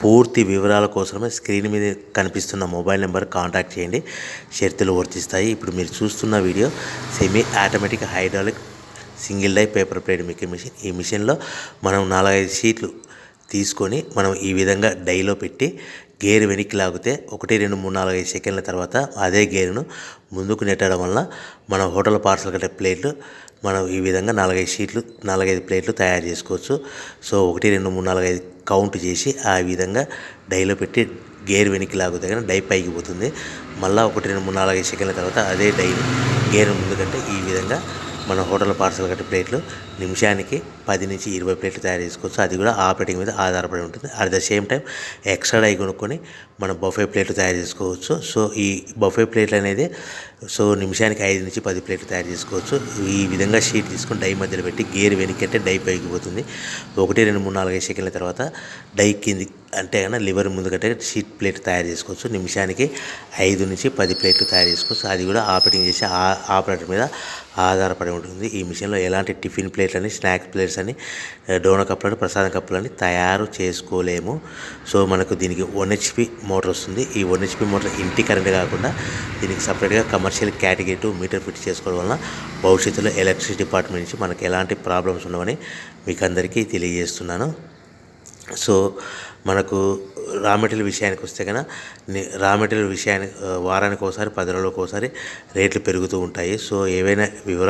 పూర్తి వివరాల కోసమే స్క్రీన్ మీద కనిపిస్తున్న మొబైల్ నెంబర్ కాంటాక్ట్ చేయండి. షరతులు వర్తిస్తాయి. ఇప్పుడు మీరు చూస్తున్న video semi automatic hydraulic single die paper plate making machine. ఈ మిషన్లో మనం 4-5 షీట్లు తీసుకొని మనం ఈ విధంగా డైలో పెట్టి గేర్ వెనక్కి లాగితే 1 2 3 4 5 సెకండ్ల తర్వాత అదే గేరును ముందుకు నెట్టడం వల్ల మన హోటల్ పార్సల్ కట్టే ప్లేట్లు మనం ఈ విధంగా 4-5 షీట్లు 4-5 ప్లేట్లు తయారు చేసుకోవచ్చు. సో 1 2 3 4 5 కౌంట్ చేసి ఆ విధంగా డైలో పెట్టి గేర్ వెనక్కి లాగితే కానీ డై పైకి పోతుంది. మళ్ళీ 1 2 3 4 5 సెకండ్ల తర్వాత అదే డైని గేర్ ముందుకంటే ఈ విధంగా మన హోటల్ పార్సల్ కట్టే ప్లేట్లు నిమిషానికి 10 నుంచి 20 ప్లేట్లు తయారు చేసుకోవచ్చు. అది కూడా ఆపరేటింగ్ మీద ఆధారపడి ఉంటుంది. At the same time extra die కొనుక్కొని మనం బఫే ప్లేట్లు తయారు చేసుకోవచ్చు. సో ఈ బఫే ప్లేట్లు అనేది నిమిషానికి 5 నుంచి 10 ప్లేట్లు తయారు చేసుకోవచ్చు. ఈ విధంగా షీట్ తీసుకొని డై మధ్యలో పెట్టి గేర్ వెనక్కి అంటే డై పైకి పోతుంది. 1 2 3 4 5 సెకండ్ల తర్వాత డై కింది అంటే కన్నా లివర్ ముందుకంటే షీట్ ప్లేట్ తయారు చేసుకోవచ్చు. నిమిషానికి 5 నుంచి 10 ప్లేట్లు తయారు చేసుకోవచ్చు. అది కూడా ఆపరేటింగ్ చేసే ఆపరేటర్ మీద ఆధారపడి ఉంటుంది. ఈ మిషన్లో ఎలాంటి టిఫిన్ ప్లేట్లని, స్నాక్స్ ప్లేట్స్ అని, డోనా కప్పులని, ప్రసాదం కప్పులని తయారు చేసుకోలేము. సో మనకు దీనికి 1 HP మోటార్ వస్తుంది. ఈ 1 HP మోటార్ ఇంటి కరెంట్ కాకుండా దీనికి సపరేట్గా కమర్షియల్ కేటగిరీ 2 మీటర్ ఫిట్ చేసుకోవడం వలన భవిష్యత్తులో ఎలక్ట్రిసిటీ డిపార్ట్మెంట్ నుంచి మనకు ఎలాంటి ప్రాబ్లమ్స్ ఉండవని మీకు అందరికీ తెలియజేస్తున్నాను. సో మనకు రా మెటీరియల్ విషయానికి వస్తే కనుక రా మెటీరియల్ విషయానికి వారానికి ఒకసారి 10 రోజులకు ఒకసారి రేట్లు పెరుగుతూ ఉంటాయి. సో ఏవైనా వివరాలు